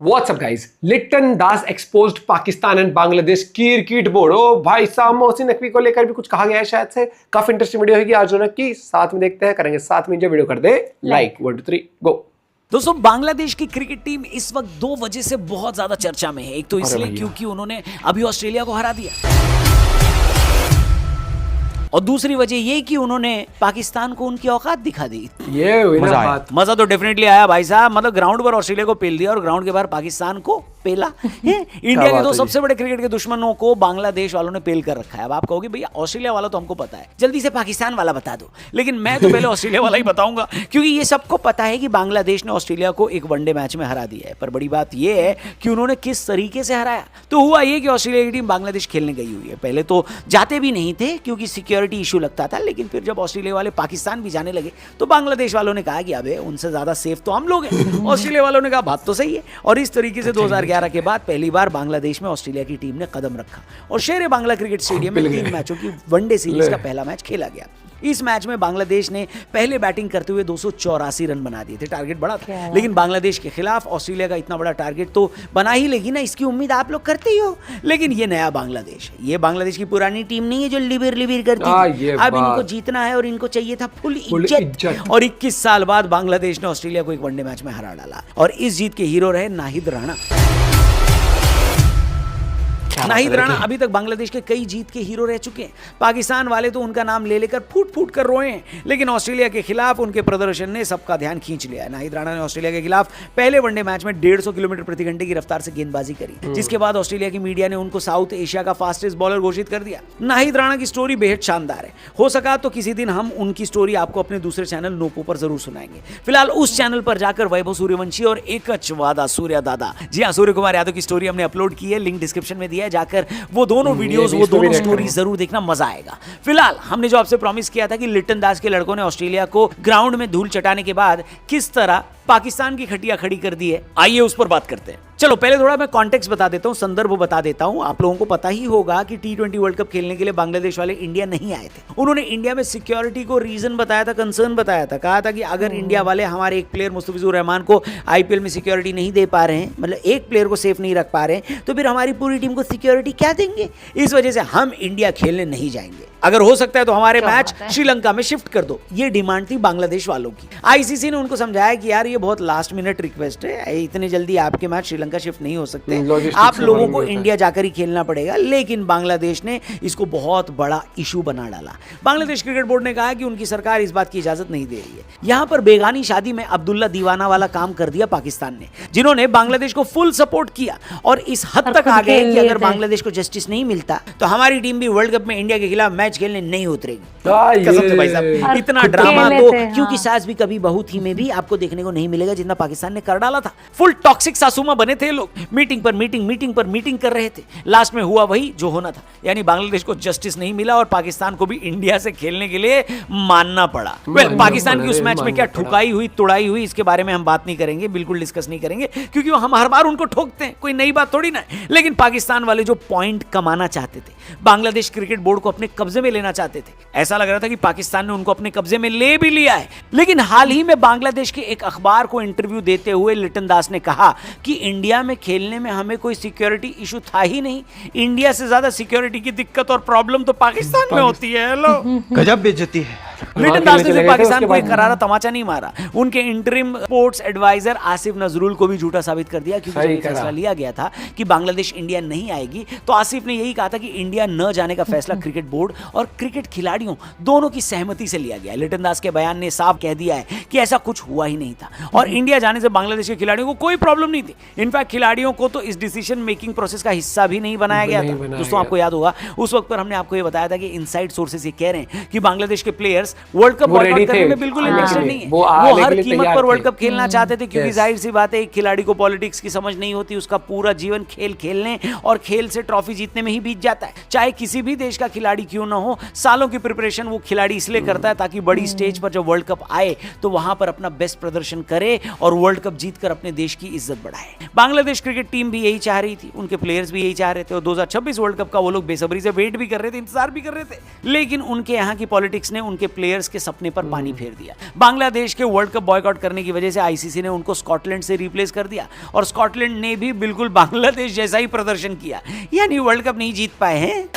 WhatsApp guys, Litton Das exposed Pakistan and Bangladesh cricket board. ओ भाई साहब, मोहसिन नकवी को लेकर भी कुछ कहा गया है, शायद से काफी इंटरेस्टिंग वीडियो होगी आज रौनक की। साथ में देखते हैं, करेंगे साथ में। जो वीडियो कर दे लाइक 1 2 3 गो। दोस्तों, बांग्लादेश की क्रिकेट टीम इस वक्त दो वजह से बहुत ज्यादा चर्चा में है। एक तो इसलिए क्योंकि उन्होंने अभी ऑस्ट्रेलिया को हरा दिया, और दूसरी वजह ये कि उन्होंने पाकिस्तान को उनकी औकात दिखा दी। ये हुई ना बात। मजा तो डेफिनेटली आया भाई साहब। मतलब ग्राउंड पर ऑस्ट्रेलिया को पेल दिया और ग्राउंड के बाहर पाकिस्तान को पेला। इंडिया के दो सबसे बड़े क्रिकेट के दुश्मनों को बांग्लादेश वालों ने पेल कर रखा है। अब आप कहोगे भैया ऑस्ट्रेलिया वाला तो हमको पता है, जल्दी से पाकिस्तान वाला बता दो। लेकिन मैं तो पहले ऑस्ट्रेलिया वाला ही बताऊंगा, क्योंकि ये सबको पता है कि बांग्लादेश ने ऑस्ट्रेलिया को एक वनडे मैच में हरा दिया है। पर बड़ी बात यह है कि उन्होंने किस तरीके से हराया। तो हुआ ये कि ऑस्ट्रेलिया की टीम बांग्लादेश खेलने गई हुई है। पहले तो जाते भी नहीं थे क्योंकि सिक्योरिटी इशू लगता था, लेकिन फिर जब ऑस्ट्रेलिया वाले पाकिस्तान भी जाने लगे तो बांग्लादेश वालों ने कहा कि अबे उनसे ज्यादा सेफ तो हम लोग हैं। ऑस्ट्रेलिया वालों ने कहा बात तो सही है। और इस तरीके से 2011 के बाद पहली बार बांग्लादेश में ऑस्ट्रेलिया की टीम ने कदम रखा और शेर बांग्ला क्रिकेट स्टेडियम में 3 मैचों की वनडे सीरीज का पहला मैच खेला गया। इस मैच में बांग्लादेश ने पहले बैटिंग करते हुए 284 रन बना दिए थे। टारगेट बड़ा था, लेकिन बांग्लादेश के खिलाफ ऑस्ट्रेलिया का इतना बड़ा टारगेट तो बना ही लेगी ना, इसकी उम्मीद आप लोग करते ही हो। लेकिन ये नया बांग्लादेश है, ये बांग्लादेश की पुरानी टीम नहीं है जो लिबिर लिबिर करती थी। अब इनको जीतना है और इनको चाहिए था फुल इज्जत। और 21 साल बाद बांग्लादेश ने ऑस्ट्रेलिया को एक वनडे मैच में हरा डाला और इस जीत के हीरो रहे नाहिद राणा। नाहिद राणा अभी तक बांग्लादेश के कई जीत के हीरो रह चुके हैं। पाकिस्तान वाले तो उनका नाम ले लेकर फूट फूट कर रोए हैं, लेकिन ऑस्ट्रेलिया के खिलाफ उनके प्रदर्शन ने सबका ध्यान खींच लिया है। नाहिद राणा ने ऑस्ट्रेलिया के खिलाफ पहले वनडे मैच में 150 किलोमीटर प्रति घंटे की रफ्तार से गेंदबाजी करी, जिसके बाद ऑस्ट्रेलिया की मीडिया ने उनको साउथ एशिया का फास्टेस्ट बॉलर घोषित कर दिया। नाहिद राणा की स्टोरी बेहद शानदार है। हो सका तो किसी दिन हम उनकी स्टोरी आपको अपने दूसरे चैनल नोपो पर जरूर सुनाएंगे। फिलहाल उस चैनल पर जाकर वैभव सूर्यवंशी और एकच वादा सूर्या दादा, जी हाँ, सूर्य कुमार यादव की स्टोरी हमने अपलोड की है, लिंक डिस्क्रिप्शन में दिया है। जाकर वो दोनों वीडियोस, वो दोनों स्टोरी जरूर देखना, मजा आएगा। फिलहाल हमने जो आपसे प्रॉमिस किया था कि लिटन दास के लड़कों ने ऑस्ट्रेलिया को ग्राउंड में धूल चटाने के बाद किस तरह पाकिस्तान की खटिया खड़ी कर दी है, आइए उस पर बात करते हैं। चलो पहले थोड़ा मैं कॉन्टेक्स्ट बता देता हूं, संदर्भ बता देता हूं। आप लोगों को पता ही होगा कि T20 वर्ल्ड कप खेलने के लिए बांग्लादेश वाले इंडिया नहीं आए थे। उन्होंने इंडिया में सिक्योरिटी को रीजन बताया था, कंसर्न बताया था। कहा था कि अगर इंडिया वाले हमारे एक प्लेयर मुस्तफिजुर रहमान को IPL में सिक्योरिटी नहीं दे पा रहे हैं, मतलब एक प्लेयर को सेफ नहीं रख पा रहे हैं, तो फिर हमारी पूरी टीम को सिक्योरिटी क्या देंगे। इस वजह से हम इंडिया खेलने नहीं जाएंगे। अगर हो सकता है तो हमारे मैच श्रीलंका में शिफ्ट कर दो। ये डिमांड थी बांग्लादेश वालों की। ICC ने उनको समझाया कि यार ये बहुत लास्ट मिनट रिक्वेस्ट है, इतने जल्दी आपके मैच श्रीलंका शिफ्ट नहीं हो सकते, आप लोगों को इंडिया जाकर ही खेलना पड़ेगा। लेकिन बांग्लादेश ने इसको बहुत बड़ा इशू बना डाला। बांग्लादेश क्रिकेट बोर्ड ने कहा कि उनकी सरकार इस बात की इजाजत नहीं दे रही है। यहां पर बेगानी शादी में अब्दुल्ला दीवाना वाला काम कर दिया पाकिस्तान ने, जिन्होंने बांग्लादेश को फुल सपोर्ट किया और इस हद तक आ गए कि अगर बांग्लादेश को जस्टिस नहीं मिलता तो हमारी टीम भी वर्ल्ड कप में इंडिया के खिलाफ मैच खेलने नहीं उतरेगी। कसम से भाई साहब, इतना ड्रामा तो क्योंकि सास भी कभी बहू थी में भी आपको देखने को नहीं मिलेगा जितना पाकिस्तान ने कर डाला था। फुल टॉक्सिक सासुमा बने थे लोग, मीटिंग पर मीटिंग कर रहे थे। लास्ट में हुआ वही जो होना था, यानी बांग्लादेश को जस्टिस नहीं मिला और पाकिस्तान को भी इंडिया से खेलने के लिए मानना पड़ा। पाकिस्तान की उस मैच में क्या ठुकाई हुई, तुड़ाई हुई, इसके बारे में हम बात नहीं करेंगे, बिल्कुल डिस्कस नहीं करेंगे, क्योंकि हम हर बार उनको ठोकते हैं, कोई नई बात थोड़ी ना है। लेकिन पाकिस्तान वाले जो पॉइंट कमाना चाहते थे, बांग्लादेश क्रिकेट बोर्ड को अपने कब्जे में लेना चाहते थे, ऐसा लग रहा था कि पाकिस्तान ने उनको अपने कब्जे में ले भी लिया है। लेकिन हाल ही में बांग्लादेश के एक अखबार को इंटरव्यू देते हुए लिटन दास ने कहा कि इंडिया में खेलने में हमें कोई सिक्योरिटी इशू था ही नहीं, इंडिया से ज्यादा सिक्योरिटी की दिक्कत और प्रॉब्लम तो पाकिस्तान में होती है। हेलो, गजब बेइज्जती है। लिटन दास ने पाकिस्तान को एक करारा तमाचा नहीं मारा, उनके interim sports adviser Asif Nazrul को भी झूठा साबित कर दिया, क्योंकि फैसला लिया गया था कि बांग्लादेश इंडिया नहीं आएगी, तो आसिफ ने यही कहा था कि इंडिया न जाने का फैसला क्रिकेट बोर्ड और क्रिकेट खिलाड़ियों दोनों की सहमति से लिया गया। लिटन दास के बयान ने साफ कह दिया है कि ऐसा कुछ हुआ ही नहीं था और इंडिया जाने से बांग्लादेश के खिलाड़ियों को कोई प्रॉब्लम नहीं थी। इनफैक्ट खिलाड़ियों को तो इस डिसीजन मेकिंग प्रोसेस का हिस्सा भी नहीं बनाया गया था। दोस्तों, आपको याद होगा उस वक्त पर हमने आपको ये बताया था कि इनसाइड सोर्सेस ये कह रहे हैं कि बांग्लादेश के प्लेयर्स वर्ल्ड कप बॉयकॉट करने में बिल्कुल इंटरेस्टेड नहीं है। वो हर कीमत पर वर्ल्ड कप खेलना चाहते थे, क्योंकि जाहिर सी बात है एक खिलाड़ी को पॉलिटिक्स की समझ नहीं होती, उसका पूरा जीवन खेल खेलने और खेल से ट्रॉफी जीतने में ही बीत जाता है। चाहे किसी भी देश का खिलाड़ी क्यों ना हो, सालों की प्रिपरेशन वो खिलाड़ी इसलिए करता है ताकि बड़ी स्टेज पर जब वर्ल्ड कप आए तो वहां पर अपना बेस्ट प्रदर्शन करे और वर्ल्ड कप जीतकर अपने देश की इज्जत बढ़ाए। बांग्लादेश क्रिकेट टीम भी यही चाह रही थी, उनके प्लेयर्स भी यही चाह रहे थे और 2026 वर्ल्ड कप का वो लोग बेसब्री से वेट भी कर रहे थे, इंतजार भी कर रहे थे। लेकिन उनके यहाँ की पॉलिटिक्स ने उनके प्लेयर्स प्लेयर्स के सपने पर पानी फेर दिया। बांग्लादेश के वर्ल्ड कप बॉयकॉट करने की वजह से आईसीसी ने उनको स्कॉटलैंड से रिप्लेस कर दिया और स्कॉटलैंड ने भी बिल्कुल बांग्लादेश जैसा ही प्रदर्शन किया, यानी वर्ल्ड कप नहीं जीत पाए हैं।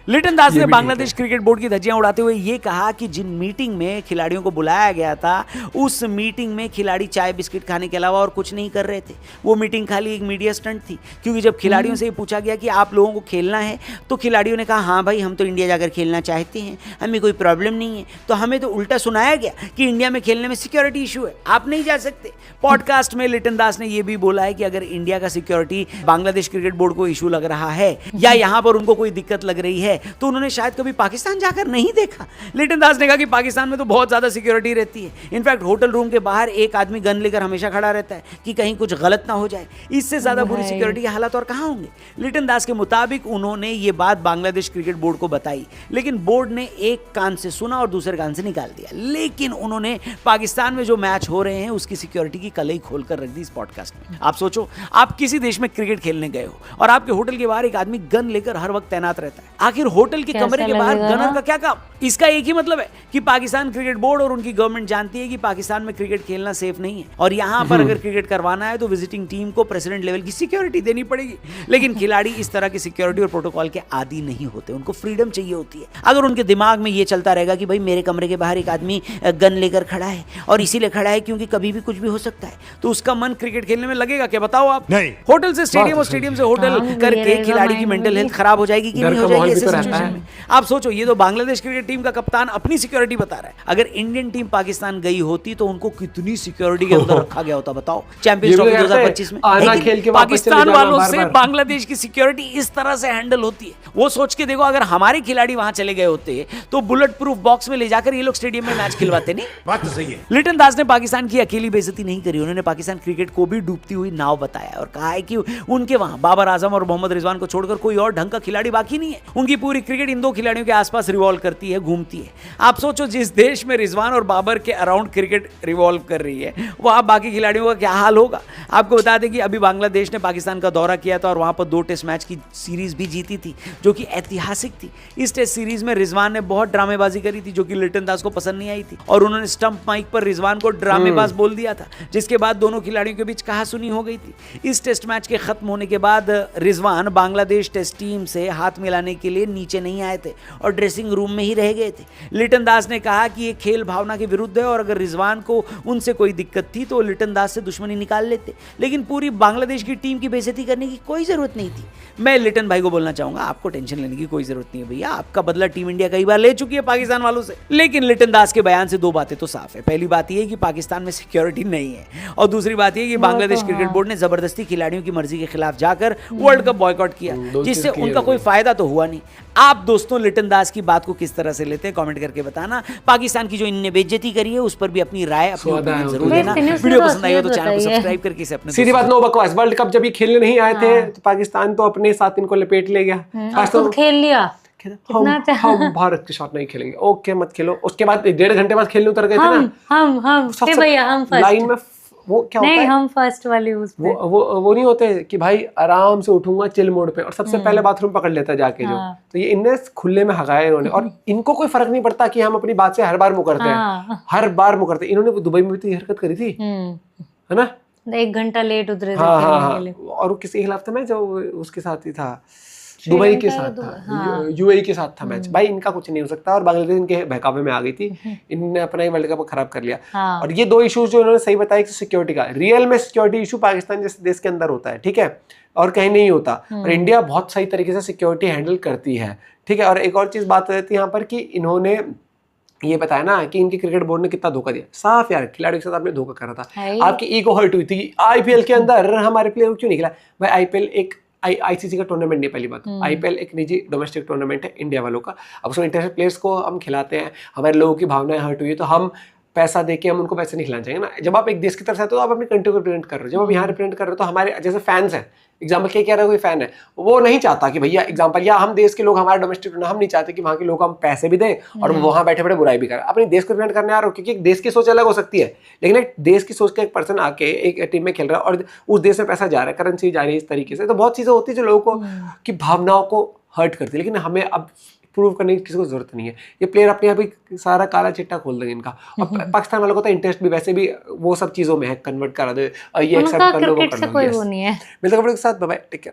लिटन दास ने बांग्लादेश क्रिकेट बोर्ड की धज्जियां उड़ाते हुए ये कहा कि जिन मीटिंग में खिलाड़ियों को बुलाया गया था उस मीटिंग में खिलाड़ी चाय बिस्किट खाने के अलावा और कुछ नहीं कर रहे थे। वो मीटिंग खाली एक मीडिया स्टंट थी, क्योंकि जब खिलाड़ियों से ये पूछा गया कि आप लोगों को खेलना है तो खिलाड़ियों ने कहा हाँ भाई हम तो इंडिया जाकर खेलना चाहते हैं, हमें कोई प्रॉब्लम नहीं है। तो हमें तो उल्टा सुनाया गया कि इंडिया में खेलने में सिक्योरिटी इशू है, आप नहीं जा सकते। पॉडकास्ट में लिटन दास ने यह भी बोला है कि अगर इंडिया का सिक्योरिटी बांग्लादेश क्रिकेट बोर्ड को इशू लग रहा है या यहां पर उनको कोई दिक्कत लग रही है तो उन्होंने शायद कभी पाकिस्तान जाकर नहीं देखा। लिटन दास ने कहा कि पाकिस्तान में तो बहुत ज्यादा सिक्योरिटी रहती है, इनफैक्ट होटल रूम के बाहर एक आदमी गन लेकर हमेशा खड़ा रहता है कि कहीं कुछ गलत ना हो जाए। इससे ज्यादा बुरी सिक्योरिटी के हालात और कहां होंगे। लिटन दास के मुताबिक उन्होंने ये बात बांग्लादेश क्रिकेट बोर्ड को बताई, लेकिन बोर्ड ने एक कान से सुना और दूसरे कान से निकाल दिया। लेकिन उन्होंने पाकिस्तान में जो मैच हो रहे हैं उसकी सिक्योरिटी की कलई खोलकर रख दी इस पॉडकास्ट में। आप सोचो, आप किसी देश में क्रिकेट खेलने गए हो और आपके होटल के बाहर एक आदमी गन लेकर हर वक्त तैनात रहता है। आखिर होटल के कमरे के बाहर गनर का क्या काम? इसका एक ही मतलब है कि पाकिस्तान क्रिकेट बोर्ड और उनकी गवर्नमेंट जानती है कि पाकिस्तान में क्रिकेट खेलना सेफ नहीं है और यहां पर अगर क्रिकेट करवाना है तो विजिटिंग टीम को प्रेसिडेंट लेवल की सिक्योरिटी देनी पड़ेगी। लेकिन खिलाड़ी इस तरह की सिक्योरिटी और प्रोटोकॉल के आदी नहीं होते, उनको फ्रीडम चाहिए होती है। अगर उनके दिमाग में ये चलता रहेगा कि भाई मेरे कमरे के बाहर एक आदमी गन लेकर खड़ा है और इसीलिए खड़ा है क्योंकि कभी भी कुछ भी हो सकता है, तो उसका मन क्रिकेट खेलने में लगेगा क्या? बताओ आप। होटल से स्टेडियम और स्टेडियम से होटल करके खिलाड़ी की मेंटल हेल्थ खराब हो जाएगी कि नहीं हो जाएगी ऐसे सिचुएशन में? आप सोचो, ये तो बांग्लादेश क्रिकेट टीम का कप्तान अपनी सिक्योरिटी बता रहा है। अगर इंडियन टीम पाकिस्तान गई होती तो उनको कितनी सिक्योरिटी के अंदर रखा गया होता, बताओ, चैंपियंस ट्रॉफी 2025 में। पाकिस्तान वालों से बांग्लादेश की सिक्योरिटी इस तरह से हैंडल होती है। वो सोच के देखो, अगर हमारे खिलाड़ी वहां चले गए होते तो बुलेट प्रूफ बॉक्स में ले जाकर ये लोग स्टेडियम में मैच खिलवाते नहीं। बात तो सही है। लिटन दास ने पाकिस्तान की अकेली बेइज्जती नहीं करी, उन्होंने पाकिस्तान क्रिकेट को भी डूबती हुई नाव बताया और कहा है कि उनके वहां बाबर आजम और मोहम्मद रिजवान को छोड़कर कोई और ढंग का खिलाड़ी बाकी नहीं है। उनकी पूरी क्रिकेट इन दो खिलाड़ियों के आसपास रिवॉल्व करती है, घूमती है। आप सोचो, जिस देश में रिजवान और बाबर के अराउंड क्रिकेट रिवॉल्व कर रही है वहां बाकी खिलाड़ियों का क्या हाल होगा। आपको बता दें कि अभी बांग्लादेश ने पाकिस्तान का दौरा किया था और वहां पर 2 टेस्ट मैच की सीरीज भी जीती थी जो कि ऐतिहासिक थी। इस टेस्ट सीरीज में रिजवान ने बहुत ड्रामेबाजी करी थी जो कि लिटन दास को पसंद नहीं आई थी और उन्होंने स्टंप माइक पर रिजवान को ड्रामेबाज बोल दिया था, जिसके बाद दोनों खिलाड़ियों के बीच कहासुनी हो गई थी। इस टेस्ट मैच के खत्म होने के बाद रिजवान बांग्लादेश टेस्ट टीम से हाथ मिलाने के लिए नीचे नहीं आए थे और ड्रेसिंग रूम में ही रह गए थे। लिटन दास ने कहा कि ये खेल भावना के विरुद्ध है और अगर रिजवान को उनसे कोई दिक्कत थी तो लिटन दास से दुश्मनी निकाल लेते, लेकिन पूरी बांग्लादेश की टीम की बेइज्जती करने की कोई जरूरत नहीं थी। मैं लिटन भाई को बोलना चाहूंगा, आपको टेंशन लेने की कोई जरूरत नहीं है भैया, आपका बदला टीम इंडिया कई बार ले चुकी है पाकिस्तान वालों से। लेकिन लिटन दास के बयान से 2 बातें तो साफ है। पहली बात यह कि पाकिस्तान में सिक्योरिटी नहीं है और दूसरी बात यह कि बांग्लादेश क्रिकेट बोर्ड ने जबरदस्ती खिलाड़ियों की मर्जी के खिलाफ जाकर वर्ल्ड कप बॉयकॉट किया, जिससे उनका कोई फायदा तो हुआ नहीं। आप दोस्तों लिटन दास की बात को किस तरह से लेते हैं कमेंट करके बताना। पाकिस्तान की जो इनने बेइज्जती करी है उस पर भी अपनी राय अपनी जरूर देना। वीडियो पसंद आई हो तो चैनल को सब्सक्राइब करके इसे अपने सीधी बात, नो बकवास। वर्ल्ड कप जब ये खेलने नहीं आए थे तो पाकिस्तान तो अपने साथ इनको लपेट ले गया, तो खेल लिया। हम भारत के साथ नहीं खेलेंगे, ओके मत खेलो। उसके बाद 1.5 घंटे बाद खेलने उतर गए थे ना हम भैया, हम फर्स्ट लाइन में। वो क्या होता है, हम फर्स्ट वाले उस पे वो नहीं होते कि भाई आराम से उठूंगा चिल मोड पे और सबसे पहले बाथरूम पकड़ लेता जाके जो। तो ये इनने खुले में हगाया इन्होंने और इनको कोई फर्क नहीं पड़ता कि हम अपनी बात से हर बार मुकरते हैं, हर बार मुकरते। इन्होंने दुबई में भी तो ये हरकत करी थी, है ना, 1 घंटा लेट उतरे थे। और वो किसी खिलाफ था मैच, जो उसके साथ ही था, दुबई के साथ था, यूएई के साथ था मैच। भाई इनका कुछ नहीं हो सकता और बांग्लादेश इनके बहकावे में आ गई थी, इन्होंने अपना ही वर्ल्ड कप खराब कर लिया। और ये 2 इश्यूज जो इन्होंने सही बताया कि सिक्योरिटी का, रियल में सिक्योरिटी इशू पाकिस्तान जैसे देश के अंदर होता है, ठीक है, और कहीं नहीं होता। और इंडिया बहुत सही तरीके से सिक्योरिटी हैंडल करती है, ठीक है। और एक और चीज बात रहती है यहाँ पर कि इन्होंने ये बताया ना कि इनकी क्रिकेट बोर्ड ने कितना धोखा दिया। साफ यार, खिलाड़ियों के साथ आपने धोखा करा था, आपकी ईगो हर्ट हुई थी। आईपीएल के अंदर हमारे प्लेयर क्यों नहीं खेला भाई? आईपीएल एक आईसीसी का टूर्नामेंट नहीं, पहली बात। आईपीएल एक निजी डोमेस्टिक टूर्नामेंट है इंडिया वालों का। अब उसमें इंटरनेशनल प्लेयर्स को हम खिलाते हैं, हमारे लोगों की भावनाएं हर्ट हुई है तो हम पैसा देके हम उनको पैसे नहीं खिलाना चाहिए ना। जब आप एक देश की तरफ से आते हो तो आप अपनी कंट्री को रिप्रेजेंट कर रहे हो। जब आप यहाँ रिप्रेजेंट कर रहे हो तो हमारे जैसे फैंस हैं, एग्जाम्पल क्या कह रहे हो, कोई फैन है वो नहीं चाहता कि भैया एग्जाम्पल, या हम देश के लोग हमारे डोमेस्टिक, हम नहीं चाहते कि वहाँ के लोग हम पैसे भी दें और वहाँ बैठे बैठे बुराई भी करें। अपने देश को रिप्रेजेंट करने आ रहे हो, क्योंकि एक देश की सोच अलग हो सकती है, लेकिन एक देश की सोच का एक पर्सन आके एक टीम में खेल रहा है और उस देश में पैसा जा रहा है, करेंसी जा रही है इस तरीके से, तो बहुत चीजें होती है जो लोगों को की भावनाओं को हर्ट करती है, लेकिन हमें अब प्रूव करने की किसी को जरूरत नहीं है। ये प्लेयर अपने आप ही सारा काला चिट्टा खोल देंगे इनका। अब पाकिस्तान वालों को तो इंटरेस्ट भी वैसे भी वो सब चीज़ों में है, कन्वर्ट करा दे, ये उनका एक्सेप्ट कर लो, वो क्रिकेट कर से लो। कोई Yes. वो नहीं है। मिलते हैं के साथ, बाय बाय, टेक केयर।